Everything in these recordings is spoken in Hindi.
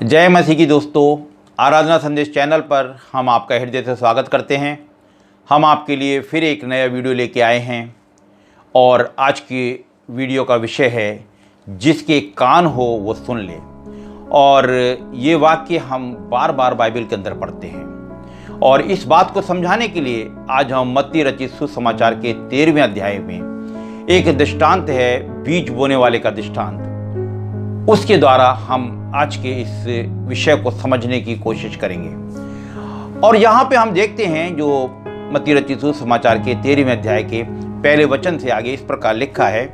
जय मसीह की दोस्तों, आराधना संदेश चैनल पर हम आपका हृदय से स्वागत करते हैं। हम आपके लिए फिर एक नया वीडियो लेके आए हैं और आज की वीडियो का विषय है जिसके कान हो वो सुन ले। और ये वाक्य हम बार बार बाइबल के अंदर पढ़ते हैं और इस बात को समझाने के लिए आज हम मत्ती रचित सुसमाचार के 13वें अध्याय में एक दृष्टांत है, बीज बोने वाले का दृष्टांत। उसके द्वारा हम आज के इस विषय को समझने की कोशिश करेंगे। और यहाँ पे हम देखते हैं जो मत्ती रचित सुसमाचार के 13वें अध्याय के पहले वचन से आगे इस प्रकार लिखा है।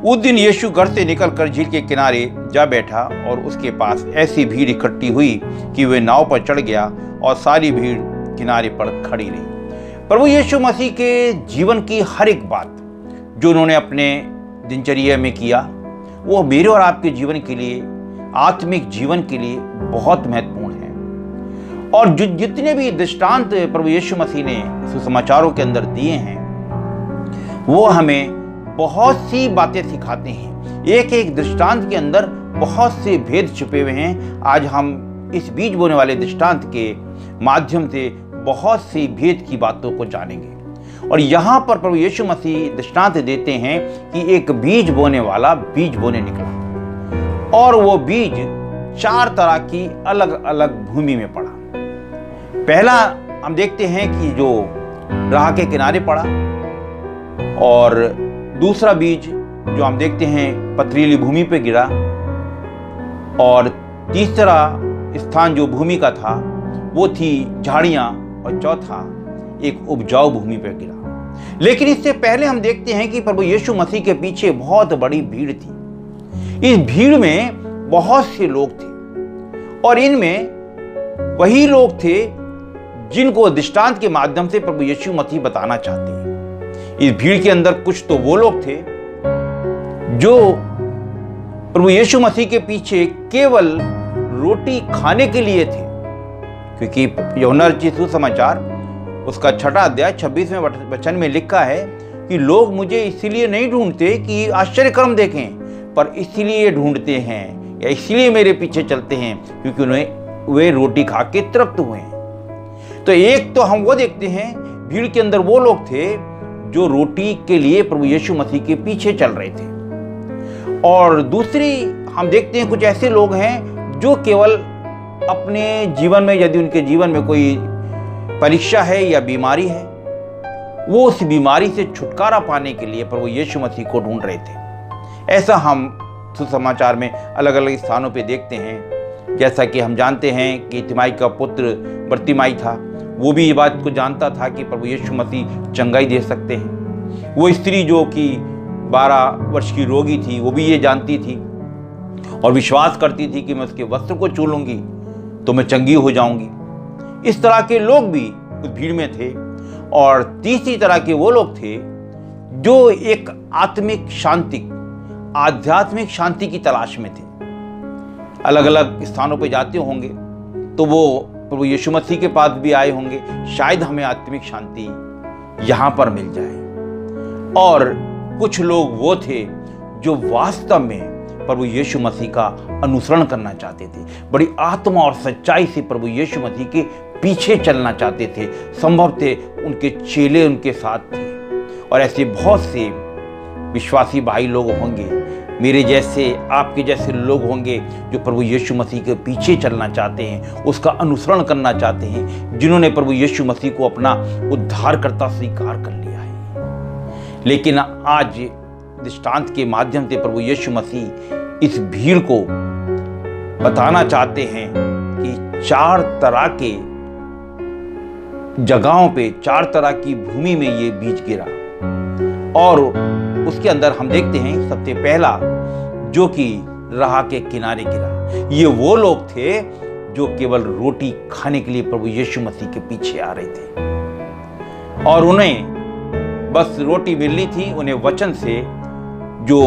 उस दिन यीशु घर से निकलकर झील के किनारे जा बैठा और उसके पास ऐसी भीड़ इकट्ठी हुई कि वह नाव पर चढ़ गया और सारी भीड़ किनारे पर खड़ी रही। प्रभु यीशु मसीह के जीवन की हर एक बात जो उन्होंने अपने दिनचर्या में किया वो मेरे और आपके जीवन के लिए, आत्मिक जीवन के लिए बहुत महत्वपूर्ण है। और जितने भी दृष्टांत प्रभु यीशु मसीह ने सुसमाचारों के अंदर दिए हैं वो हमें बहुत सी बातें सिखाते हैं। एक एक दृष्टांत के अंदर बहुत से भेद छुपे हुए हैं। आज हम इस बीज बोने वाले दृष्टांत के माध्यम से बहुत सी भेद की बातों को जानेंगे। और यहाँ पर प्रभु यीशु मसीह दृष्टांत देते हैं कि एक बीज बोने वाला बीज बोने निकला और वो बीज 4 तरह की अलग अलग भूमि में पड़ा। पहला हम देखते हैं कि जो राह के किनारे पड़ा, और दूसरा बीज जो हम देखते हैं पथरीली भूमि पे गिरा, और तीसरा स्थान जो भूमि का था वो थी झाड़ियां, और चौथा एक उपजाऊ भूमि पर गिरा। लेकिन इससे पहले हम देखते हैं कि प्रभु यीशु मसीह के पीछे बहुत बड़ी भीड़ थी। इस भीड़ में बहुत से लोग थे और इनमें वही लोग थे जिनको दृष्टांत के माध्यम से प्रभु यीशु मसीह बताना चाहते हैं। इस भीड़ के अंदर कुछ तो वो लोग थे जो प्रभु यीशु मसीह के पीछे केवल रोटी खाने के लिए थे, क्योंकि यूहन्ना रचित सुसमाचार उसका 6 अध्याय 26वें वचन में लिखा है कि लोग मुझे इसलिए नहीं ढूंढते कि आश्चर्य कर्म देखें, पर इसलिए ढूंढते हैं या इसलिए मेरे पीछे चलते हैं क्योंकि उन्हें वे रोटी खा के तृप्त हुए हैं। तो एक तो हम वो देखते हैं भीड़ के अंदर वो लोग थे जो रोटी के लिए प्रभु यीशु मसीह के पीछे चल रहे थे, और दूसरी हम देखते हैं कुछ ऐसे लोग हैं जो केवल अपने जीवन में, यदि उनके जीवन में कोई परीक्षा है या बीमारी है, वो उस बीमारी से छुटकारा पाने के लिए प्रभु यीशु मसीह को ढूंढ रहे थे। ऐसा हम सुसमाचार में अलग अलग स्थानों पे देखते हैं। जैसा कि हम जानते हैं कि तिमाई का पुत्र बर्तिमाई था, वो भी ये बात को जानता था कि प्रभु यीशु मसीह चंगाई दे सकते हैं। वो स्त्री जो कि 12 वर्ष की रोगी थी वो भी ये जानती थी और विश्वास करती थी कि मैं उसके वस्त्र को छू लूंगी तो मैं चंगी हो जाऊंगी। इस तरह के लोग भी उस भीड़ में थे। और तीसरी तरह के वो लोग थे जो एक आत्मिक शांति, आध्यात्मिक शांति की तलाश में थे। अलग अलग स्थानों पर जाते होंगे तो वो प्रभु यीशु मसीह के पास भी आए होंगे, शायद हमें आत्मिक शांति यहां पर मिल जाए। और कुछ लोग वो थे जो वास्तव में प्रभु यीशु मसीह का अनुसरण करना चाहते थे, बड़ी आत्मा और सच्चाई से प्रभु यीशु मसीह के पीछे चलना चाहते थे। संभव थे उनके चेले उनके साथ थे। और ऐसे बहुत से विश्वासी भाई लोग होंगे, मेरे जैसे, आपके जैसे लोग होंगे जो प्रभु यीशु मसीह के पीछे चलना चाहते हैं, उसका अनुसरण करना चाहते हैं, जिन्होंने प्रभु यीशु मसीह को अपना उद्धारकर्ता स्वीकार कर लिया है। लेकिन आज दृष्टांत के माध्यम से प्रभु यीशु मसीह इस भीड़ को बताना चाहते हैं कि 4 तरह के जगहों पे, 4 तरह की भूमि में ये बीज गिरा। और उसके अंदर हम देखते हैं सबसे पहला जो कि राह के किनारे गिरा। ये वो लोग थे जो केवल रोटी खाने के लिए प्रभु यीशु मसीह के पीछे आ रहे थे और उन्हें बस रोटी मिलनी थी। उन्हें वचन से, जो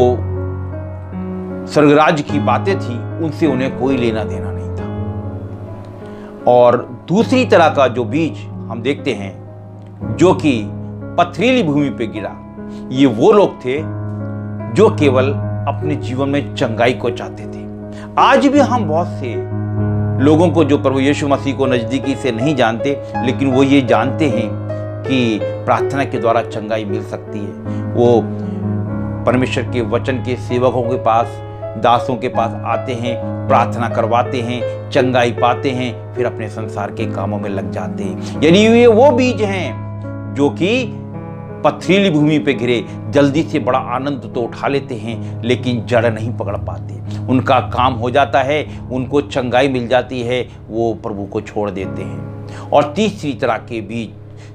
स्वर्गराज की बातें थी, उनसे उन्हें कोई लेना देना नहीं था। और दूसरी तरह का जो बीज हम देखते हैं जो कि पथरीली भूमि पे गिरा, ये वो लोग थे जो केवल अपने जीवन में चंगाई को चाहते थे। आज भी हम बहुत से लोगों को जो प्रभु यीशु मसीह को नज़दीकी से नहीं जानते, लेकिन वो ये जानते हैं कि प्रार्थना के द्वारा चंगाई मिल सकती है। वो परमेश्वर के वचन के सेवकों के पास, दासों के पास आते हैं, प्रार्थना करवाते हैं, चंगाई पाते हैं, फिर अपने संसार के कामों में लग जाते हैं। यानी ये वो बीज हैं जो कि पथरीली भूमि पे गिरे, जल्दी से बड़ा आनंद तो उठा लेते हैं, लेकिन जड़ नहीं पकड़ पाते। उनका काम हो जाता है, उनको चंगाई मिल जाती है, वो प्रभु को छोड़ देते हैं। और तीसरी तरह के बीज,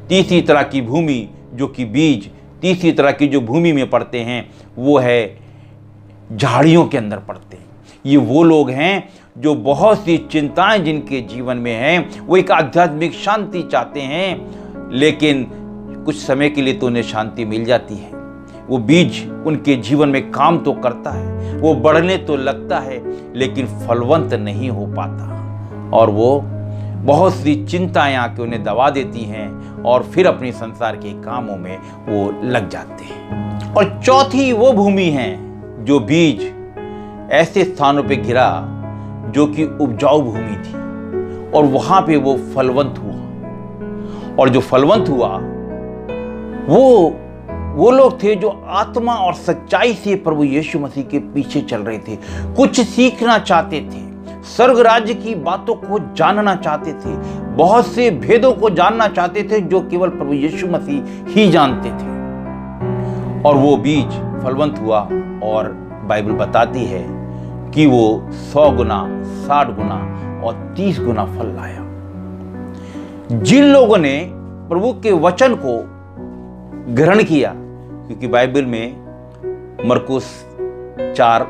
तीसरी तरह की भूमि जो कि बीज तीसरी तरह की जो भूमि में पड़ते हैं, वो है झाड़ियों के अंदर पड़ते हैं। ये वो लोग हैं जो बहुत सी चिंताएं जिनके जीवन में हैं, वो एक आध्यात्मिक शांति चाहते हैं, लेकिन कुछ समय के लिए तो उन्हें शांति मिल जाती है। वो बीज उनके जीवन में काम तो करता है, वो बढ़ने तो लगता है, लेकिन फलवंत नहीं हो पाता, और वो बहुत सी चिंताएं आके उन्हें दबा देती हैं, और फिर अपने संसार के कामों में वो लग जाते हैं। और चौथी वो भूमि है जो बीज ऐसे स्थानों पे गिरा जो कि उपजाऊ भूमि थी, और वहां पे वो फलवंत हुआ। और जो फलवंत हुआ वो लोग थे जो आत्मा और सच्चाई से प्रभु यीशु मसीह के पीछे चल रहे थे, कुछ सीखना चाहते थे, स्वर्ग राज्य की बातों को जानना चाहते थे, बहुत से भेदों को जानना चाहते थे जो केवल प्रभु यीशु मसीह ही जानते थे। और वो बीज फलवंत हुआ, और बाइबल बताती है कि वो 100 गुना, 60 गुना और 30 गुना फल लाया। जिन लोगों ने प्रभु के वचन को ग्रहण किया, क्योंकि बाइबल में मरकुस 4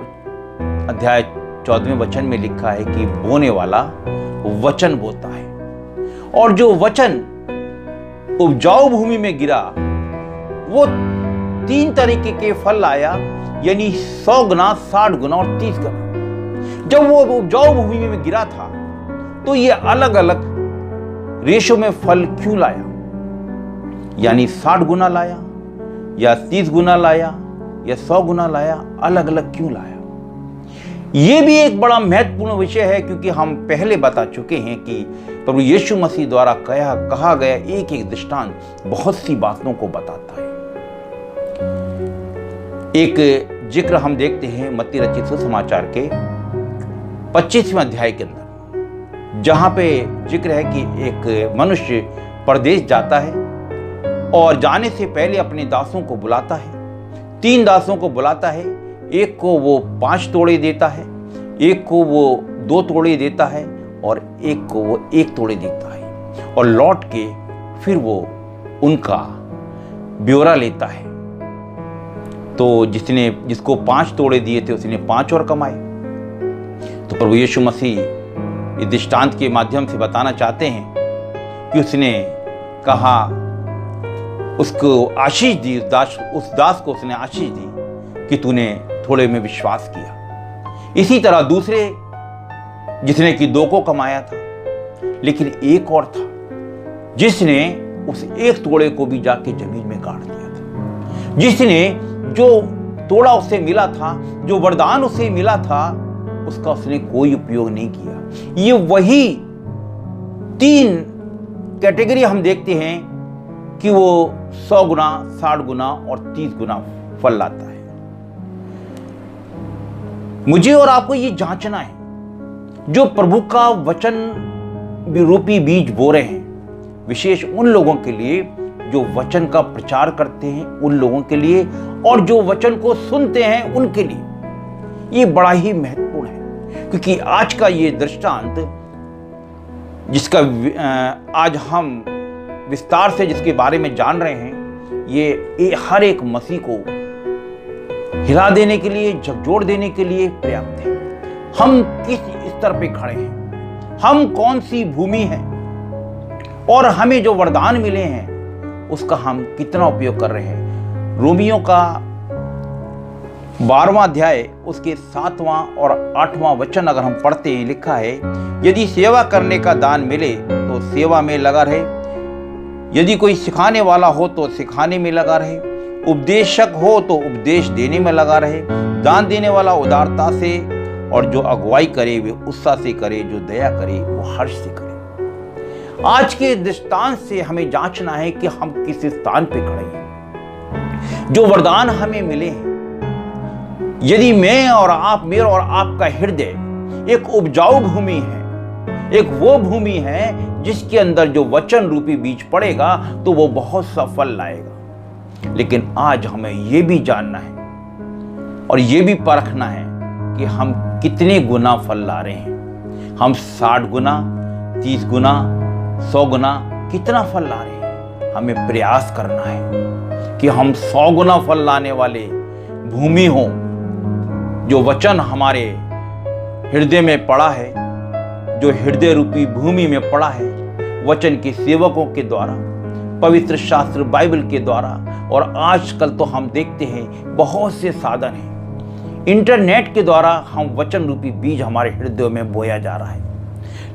अध्याय 14वें वचन में लिखा है कि बोने वाला वचन बोता है, और जो वचन उपजाऊ भूमि में गिरा वो 3 तरीके के फल लाया, यानी 100 गुना, 60 गुना और 30 गुना। जब वो उपजाऊ भूमि में गिरा था तो ये अलग अलग रेशो में फल क्यों लाया, यानी 60 गुना लाया या 30 गुना लाया या 100 गुना लाया, अलग अलग क्यों लाया? ये भी एक बड़ा महत्वपूर्ण विषय है, क्योंकि हम पहले बता चुके हैं कि प्रभु यीशु मसीह द्वारा कहा गया एक एक दृष्टांत बहुत सी बातों को बताता है। एक जिक्र हम देखते हैं मत्ती रचित सुसमाचार के 25वें अध्याय के अंदर, जहां पे जिक्र है कि एक मनुष्य परदेश जाता है, और जाने से पहले अपने दासों को बुलाता है। 3 दासों को बुलाता है, एक को वो 5 तोड़े देता है, एक को वो 2 तोड़े देता है, और एक को वो 1 तोड़े देता है, और लौट के फिर वो उनका ब्यौरा लेता है। तो जिसको 5 तोड़े दिए थे उसने 5 और कमाए। तो प्रभु यीशु मसीह इस दृष्टांत के माध्यम से बताना चाहते हैं कि उसने कहा, उसको आशीष दी, उस दास को उसने आशीष दी कि तूने थोड़े में विश्वास किया। इसी तरह दूसरे जिसने कि 2 को कमाया था, लेकिन एक और था जिसने उस 1 तोड़े को भी जाके जमीन में गाड़ दिया था। जिसने जो तोड़ा उससे मिला था, जो वरदान उससे मिला था, उसका उसने कोई उपयोग नहीं किया। ये वही 3 कैटेगरी हम देखते हैं कि वो 100 गुना, 60 गुना और 30 गुना फल लाता है। मुझे और आपको ये जांचना है, जो प्रभु का वचन रूपी बीज बो रहे हैं, विशेष उन लोगों के लिए जो वचन का प्रचार करते हैं, उन लोगों के लिए, और जो वचन को सुनते हैं उनके लिए ये बड़ा ही महत्वपूर्ण है। क्योंकि आज का ये दृष्टांत, जिसका आज हम विस्तार से जिसके बारे में जान रहे हैं, ये हर एक मसीह को हिला देने के लिए, झकझोर देने के लिए पर्याप्त है। हम किस स्तर पे खड़े हैं, हम कौन सी भूमि है, और हमें जो वरदान मिले हैं उसका हम कितना उपयोग कर रहे हैं। रोमियों का 12वां अध्याय उसके 7वां और 8वां वचन अगर हम पढ़ते हैं, लिखा है, यदि सेवा करने का दान मिले तो सेवा में लगा रहे, यदि कोई सिखाने वाला हो तो सिखाने में लगा रहे, उपदेशक हो तो उपदेश देने में लगा रहे, दान देने वाला उदारता से और जो अगुवाई करे वे उत्साह से करे, जो दया करे वो हर्ष से करे। आज के दृष्टांत से हमें जांचना है कि हम किस स्थान पे खड़े हैं। जो वरदान हमें मिले हैं, यदि मैं और आप, मेरा और आपका हृदय एक उपजाऊ भूमि है, एक वो भूमि है जिसके अंदर जो वचन रूपी बीज पड़ेगा तो वो बहुत सा फल लाएगा। लेकिन आज हमें यह भी जानना है और यह भी परखना है कि हम कितने गुना फल ला रहे हैं। हम 60 गुना, 30 गुना, 100 गुना कितना फल ला रहे हैं। हमें प्रयास करना है कि हम 100 गुना फल लाने वाले भूमि हो। जो वचन हमारे हृदय में पड़ा है, जो हृदय रूपी भूमि में पड़ा है, वचन के सेवकों के द्वारा, पवित्र शास्त्र बाइबल के द्वारा, और आजकल तो हम देखते हैं बहुत से साधन हैं, इंटरनेट के द्वारा हम वचन रूपी बीज हमारे हृदय में बोया जा रहा है।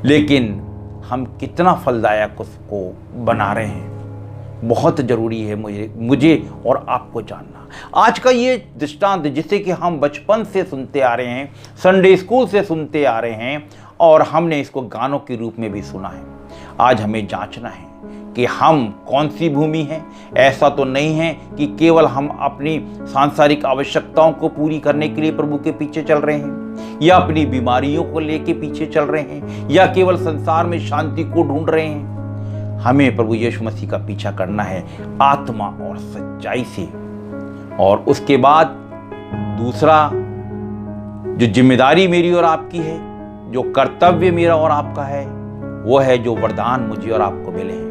लेकिन हम कितना फलदायक उसको बना रहे हैं, बहुत जरूरी है मुझे और आपको जानना। आज का ये दृष्टांत जिसे कि हम बचपन से सुनते आ रहे हैं, संडे स्कूल से सुनते आ रहे हैं और हमने इसको गानों के रूप में भी सुना है। आज हमें जांचना है कि हम कौन सी भूमि हैं। ऐसा तो नहीं है कि केवल हम अपनी सांसारिक आवश्यकताओं को पूरी करने के लिए प्रभु के पीछे चल रहे हैं, या अपनी बीमारियों को लेके पीछे चल रहे हैं, या केवल संसार में शांति को ढूंढ रहे हैं। हमें प्रभु यीशु मसीह का पीछा करना है आत्मा और सच्चाई से। और उसके बाद दूसरा जो जिम्मेदारी मेरी और आपकी है, जो कर्तव्य मेरा और आपका है, वो है जो वरदान मुझे और आपको मिले हैं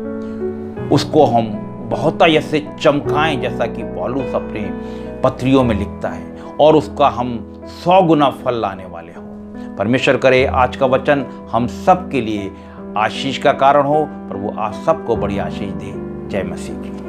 उसको हम बहुत ऐसे चमकाएं, जैसा कि पौलुस अपने पत्रियों में लिखता है, और उसका हम 100 गुना फल लाने वाले हों। परमेश्वर करे आज का वचन हम सब के लिए आशीष का कारण हो। प्रभु आप सबको बड़ी आशीष दे। जय मसीह की।